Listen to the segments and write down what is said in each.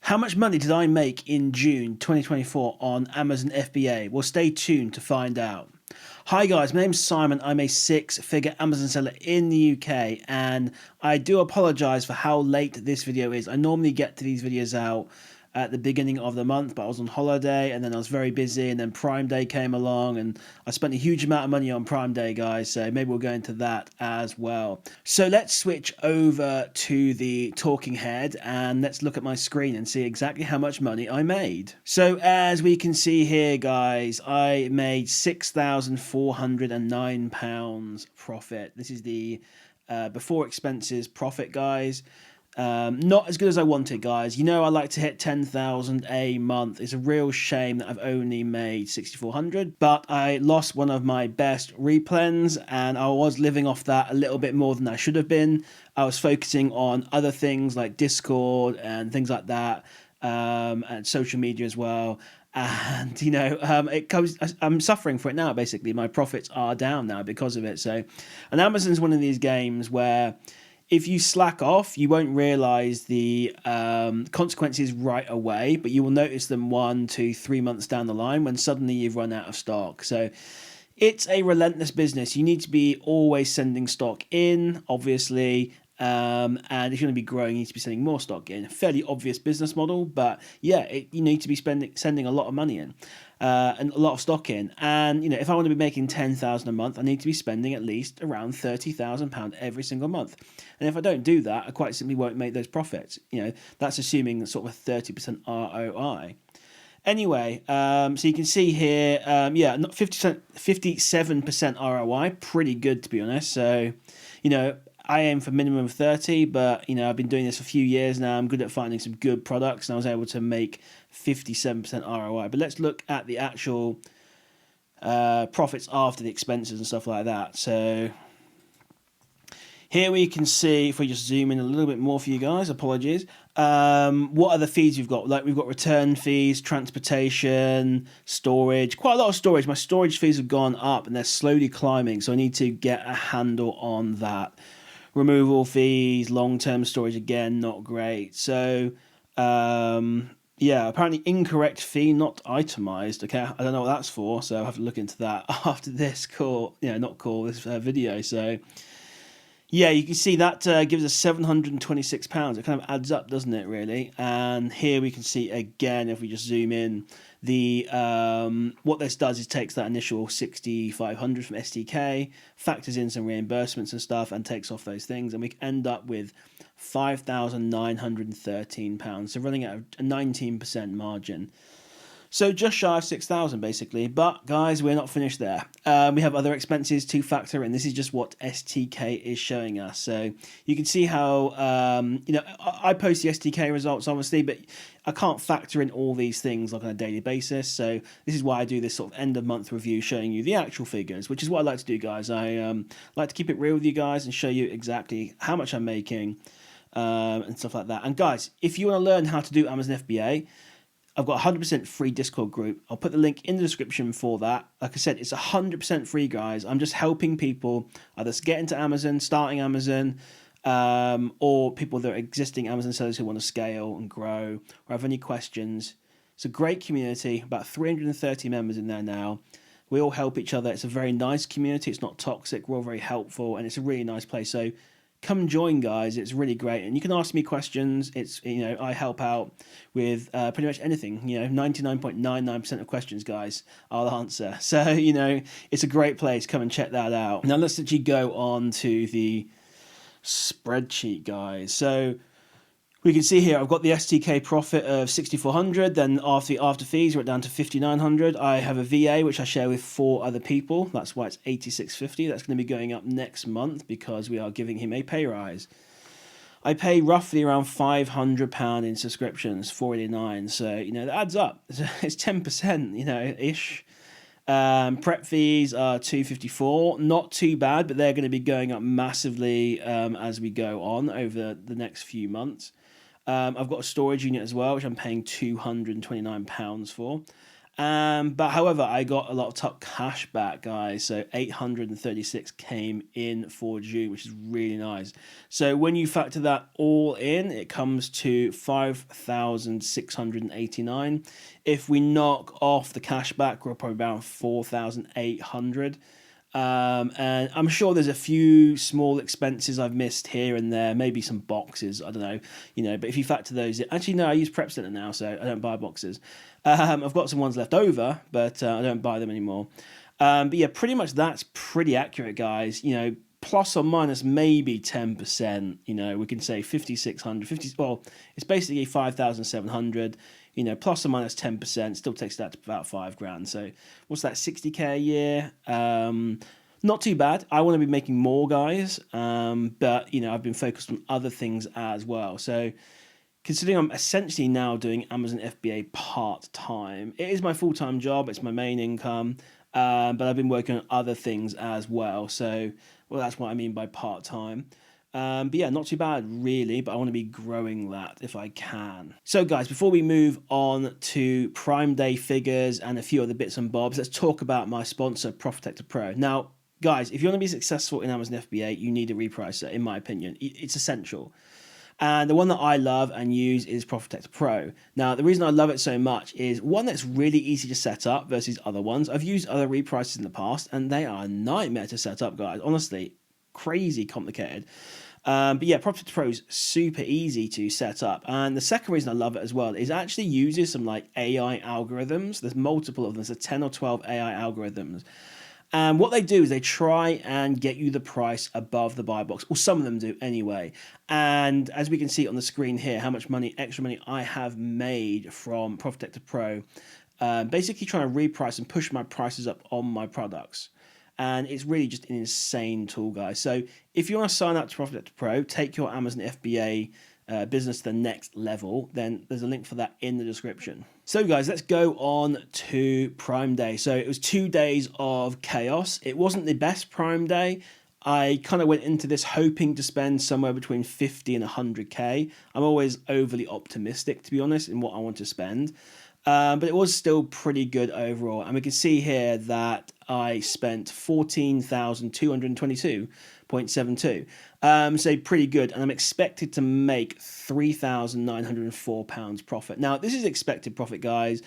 How much money did I make in June 2024 on Amazon FBA? Well, stay tuned to find out. Hi guys, my name's Simon. I'm a six-figure Amazon seller in the UK, and I do apologise for how late this video is. I normally get to these videos out at the beginning of the month, but I was on holiday and then I was very busy, and then Prime Day came along and I spent a huge amount of money on Prime Day, guys, so maybe we'll go into that as well. So let's switch over to the talking head and let's look at my screen and see exactly how much money I made. So as we can see here, guys, I made £6,409 profit. This is the before expenses profit, guys. Not as good as I wanted, guys. You know, I like to hit 10,000 a month. It's a real shame that I've only made 6,400, but I lost one of my best replens and I was living off that a little bit more than I should have been. I was focusing on other things like Discord and things like that, and social media as well. And you know, I'm suffering for it now. Basically, my profits are down now because of it. So, and Amazon's one of these games where if you slack off, you won't realize the consequences right away, but you will notice them 1 to 3 months down the line when suddenly you've run out of stock. So it's a relentless business. You need to be always sending stock in, obviously. And if you're going to be growing, you need to be sending more stock in. Fairly obvious business model, but yeah, you need to be sending a lot of money in. And a lot of stock in, and you know, if I want to be making 10,000 a month, I need to be spending at least around £30,000 every single month. And if I don't do that, I quite simply won't make those profits. You know, that's assuming sort of a 30% ROI. Anyway, so you can see here, yeah, not 57% ROI, pretty good to be honest. So, you know, I aim for minimum of 30, but you know, I've been doing this for a few years now. I'm good at finding some good products, and I was able to make 57% ROI. But let's look at the actual profits after the expenses and stuff like that. So here we can see, if we just zoom in a little bit more for you guys, apologies, what are the fees we've got? Like, we've got return fees, transportation, storage, quite a lot of storage. My storage fees have gone up and they're slowly climbing, so I need to get a handle on that. Removal fees, long-term storage, again, not great. So, yeah, apparently incorrect fee, not itemized. Okay, I don't know what that's for, so I'll have to look into that after this call, you know, not call, this video. So, yeah, you can see that gives us £726. It kind of adds up, doesn't it, really? And here we can see again, if we just zoom in, the what this does is takes that initial 6,500 from STK, factors in some reimbursements and stuff, and takes off those things, and we end up with £5,913. So running at a 19% margin. So just shy of 6,000 basically, but guys, we're not finished there. We have other expenses to factor in. This is just what STK is showing us. So you can see how, you know, I post the STK results obviously, but I can't factor in all these things like on a daily basis. So this is why I do this sort of end of month review showing you the actual figures, which is what I like to do, guys. I like to keep it real with you guys and show you exactly how much I'm making and stuff like that. And guys, if you want to learn how to do Amazon FBA, I've got a 100% free Discord group. I'll put the link in the description for that. Like I said, it's 100% free, guys. I'm just helping people either get into Amazon, starting Amazon, or people that are existing Amazon sellers who want to scale and grow or have any questions. It's a great community, about 330 members in there now. We all help each other. It's a very nice community. It's not toxic. We're all very helpful, and it's a really nice place. So come join, guys. It's really great, and you can ask me questions. It's, you know, I help out with pretty much anything. You know, 99.99% of questions, guys, I'll answer. So, you know, it's a great place. Come and check that out. Now let's actually go on to the spreadsheet, guys. So we can see here I've got the STK profit of 6,400. Then after fees, we're down to 5,900. I have a VA which I share with 4 other people. That's why it's 8,650. That's going to be going up next month because we are giving him a pay rise. I pay roughly around £500 in subscriptions, 489. So you know that adds up. It's 10%, you know, ish. Prep fees are 254. Not too bad, but they're going to be going up massively as we go on over the next few months. I've got a storage unit as well, which I'm paying £229 for. But however, I got a lot of top cash back, guys. So 836 came in for June, which is really nice. So when you factor that all in, it comes to 5,689. If we knock off the cash back, we're probably around 4,800. And I'm sure there's a few small expenses I've missed here and there, maybe some boxes, I don't know, but if you factor those in, actually, no, I use Prep Center now, so I don't buy boxes. I've got some ones left over, but I don't buy them anymore. But yeah, pretty much that's pretty accurate, guys. Plus or minus maybe 10%, we can say 5,600, well, it's basically 5,700, plus or minus 10%, still takes that to about $5,000. So what's that, 60K a year? Not too bad. I want to be making more, guys, but, I've been focused on other things as well. So considering I'm essentially now doing Amazon FBA part-time, it is my full-time job, it's my main income, but I've been working on other things as well. So, well, that's what I mean by part-time. But yeah, not too bad really, but I want to be growing that if I can. So guys, before we move on to Prime Day figures and a few other bits and bobs, let's talk about my sponsor, Protector Pro. Now, guys, if you want to be successful in Amazon FBA, you need a repricer, in my opinion. It's essential. And the one that I love and use is Protector Pro. Now, the reason I love it so much is, one, that's really easy to set up versus other ones. I've used other repricers in the past, and they are a nightmare to set up, guys. Honestly, crazy complicated. But yeah, Protector Pro is super easy to set up. And the second reason I love it as well is it actually uses some like AI algorithms. There's multiple of them. There's 10 or 12 AI algorithms. And what they do is they try and get you the price above the buy box, or some of them do anyway. And as we can see on the screen here, how much extra money I have made from Protector Pro, basically trying to reprice and push my prices up on my products. And it's really just an insane tool, guys. So if you want to sign up to Protector Pro, take your Amazon FBA business to the next level, then there's a link for that in the description. So guys, let's go on to Prime Day. So it was 2 days of chaos. It wasn't the best Prime Day. I kind of went into this hoping to spend somewhere between 50 and 100K. I'm always overly optimistic, to be honest, in what I want to spend. But it was still pretty good overall. And we can see here that I spent 14,222.72. So pretty good. And I'm expected to make £3,904 profit. Now, this is expected profit, guys,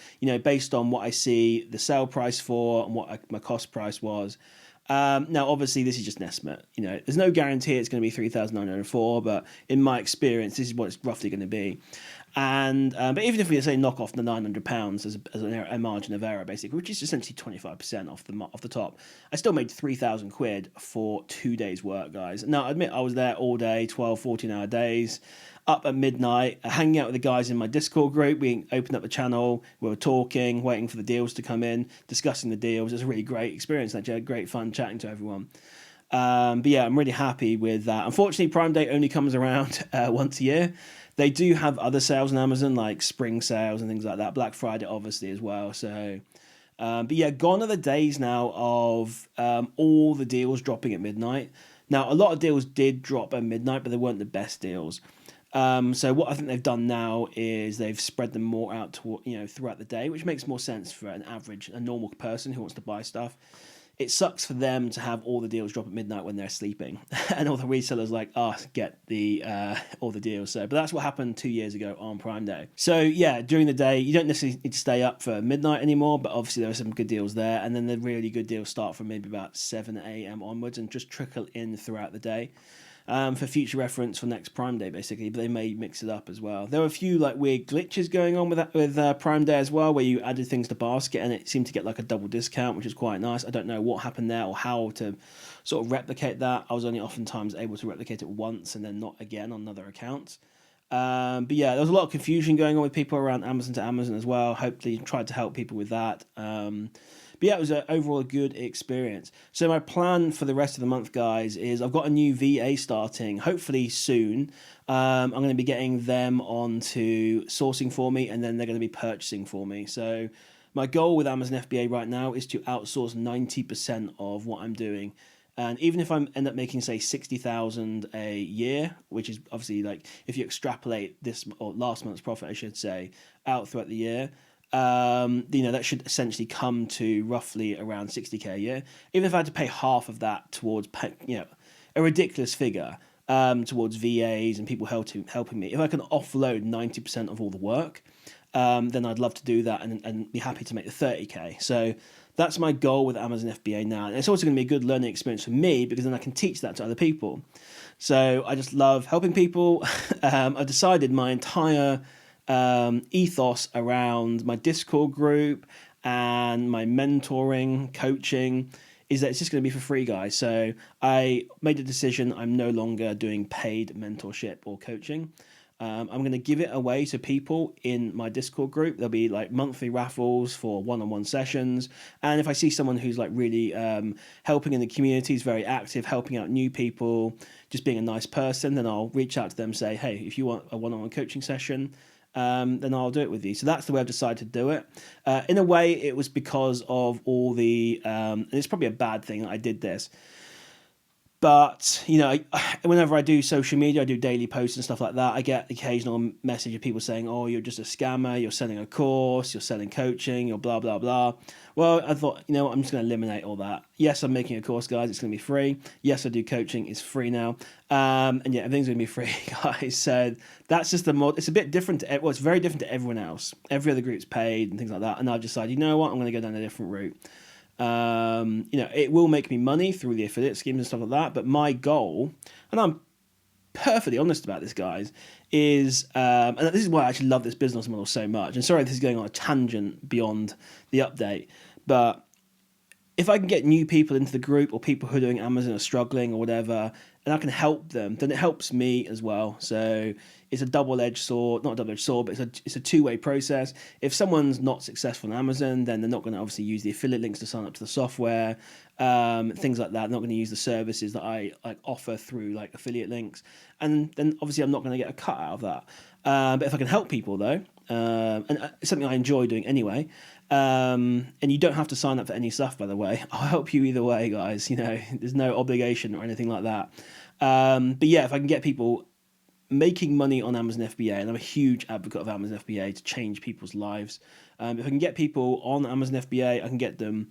based on what I see the sale price for and what my cost price was. Now, obviously, this is just an estimate. There's no guarantee it's going to be 3,904, but in my experience, this is what it's roughly going to be. And but even if we say knock off the £900 as a margin of error, basically, which is essentially 25% off the top, I still made £3,000 for 2 days' work, guys. Now, I admit I was there all day, 12, 14-hour days, up at midnight, hanging out with the guys in my Discord group. We opened up the channel, we were talking, waiting for the deals to come in, discussing the deals. It was a really great experience. Actually, I had great fun chatting to everyone. But yeah, I'm really happy with that. Unfortunately, Prime Day only comes around once a year. They do have other sales on Amazon, like spring sales and things like that. Black Friday, obviously, as well. So, but yeah, gone are the days now of all the deals dropping at midnight. Now, a lot of deals did drop at midnight, but they weren't the best deals. So what I think they've done now is they've spread them more out to, throughout the day, which makes more sense for a normal person who wants to buy stuff. It sucks for them to have all the deals drop at midnight when they're sleeping, and all the resellers get all the deals. So, but that's what happened 2 years ago on Prime Day. So yeah, during the day you don't necessarily need to stay up for midnight anymore, but obviously there are some good deals there, and then the really good deals start from maybe about 7 a.m. onwards and just trickle in throughout the day. For future reference for next Prime Day, basically, but they may mix it up as well. There were a few weird glitches going on with Prime Day as well, where you added things to basket and it seemed to get a double discount, which is quite nice. I don't know what happened there or how to sort of replicate that. I was only oftentimes able to replicate it once and then not again on another account. But yeah, there was a lot of confusion going on with people around Amazon to Amazon as well. Hopefully tried to help people with that. But yeah, it was overall a good experience. So my plan for the rest of the month, guys, is I've got a new VA starting, hopefully soon. I'm going to be getting them onto sourcing for me, and then they're going to be purchasing for me. So my goal with Amazon FBA right now is to outsource 90% of what I'm doing. And even if I end up making, say, 60,000 a year, which is obviously if you extrapolate this or last month's profit, I should say, out throughout the year, that should essentially come to roughly around 60k a year. Even if I had to pay half of that towards, a ridiculous figure, towards VAs and people helping me. If I can offload 90% of all the work, then I'd love to do that and be happy to make the 30k. So that's my goal with Amazon FBA now. And it's also going to be a good learning experience for me because then I can teach that to other people. So I just love helping people. I've decided my entire ethos around my Discord group and my mentoring, coaching, is that it's just going to be for free, guys. So I made a decision. I'm no longer doing paid mentorship or coaching. I'm going to give it away to people in my Discord group. There'll be like monthly raffles for one-on-one sessions. And if I see someone who's like really helping in the community, is very active, helping out new people, just being a nice person, then I'll reach out to them and say, hey, if you want a one-on-one coaching session, then I'll do it with you. So that's the way I've decided to do it. In a way, it was because of all the, and it's probably a bad thing that I did this, but, whenever I do social media, I do daily posts and stuff like that, I get the occasional message of people saying, oh, you're just a scammer, you're selling a course, you're selling coaching, you're blah, blah, blah. Well, I thought, I'm just going to eliminate all that. Yes, I'm making a course, guys. It's going to be free. Yes, I do coaching. It's free now. And yeah, everything's going to be free, guys. So that's just the mod. It's a bit different. It's very different to everyone else. Every other group's paid and things like that. And I've decided, you know what? I'm going to go down a different route. It will make me money through the affiliate schemes and stuff like that. But my goal, and I'm perfectly honest about this, guys, is, and this is why I actually love this business model so much. And sorry, this is going on a tangent beyond the update, but if I can get new people into the group or people who are doing Amazon are struggling or whatever, and I can help them, then it helps me as well. So it's a double-edged sword, not a double-edged sword, but it's a two-way process. If someone's not successful on Amazon, then they're not going to obviously use the affiliate links to sign up to the software, things like that. They're not going to use the services that I offer through like affiliate links, and then obviously I'm not going to get a cut out of that. But if I can help people though, and it's something I enjoy doing anyway. And you don't have to sign up for any stuff, by the way. I'll help you either way, guys. There's no obligation or anything like that. But yeah, if I can get people making money on Amazon FBA, and I'm a huge advocate of Amazon FBA to change people's lives. If I can get people on Amazon FBA, I can get them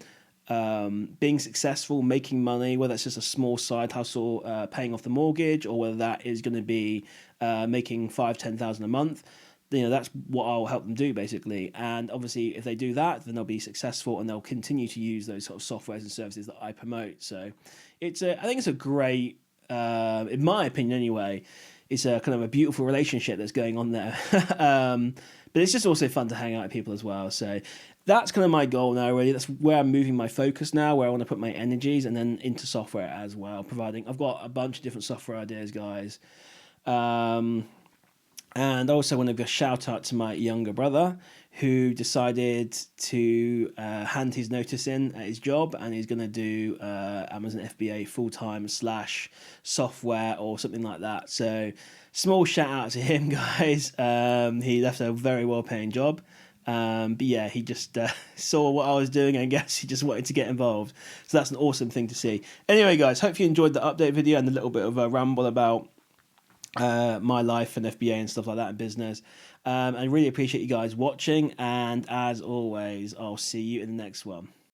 being successful, making money, whether it's just a small side hustle, paying off the mortgage, or whether that is going to be making $5,000-10,000 a month. That's what I'll help them do, basically. And obviously, if they do that, then they'll be successful and they'll continue to use those sort of softwares and services that I promote. So I think it's a great, in my opinion anyway, it's a kind of a beautiful relationship that's going on there. But it's just also fun to hang out with people as well. So that's kind of my goal now, really. That's where I'm moving my focus now, where I want to put my energies, and then into software as well, I've got a bunch of different software ideas, guys. And I also want to give a shout out to my younger brother who decided to hand his notice in at his job, and he's going to do Amazon FBA full-time / software or something like that. So small shout out to him, guys. He left a very well-paying job. But yeah, he just saw what I was doing, and I guess he just wanted to get involved. So that's an awesome thing to see. Anyway, guys, hope you enjoyed the update video and a little bit of a ramble about my life and FBA and stuff like that in business. I really appreciate you guys watching, and as always, I'll see you in the next one.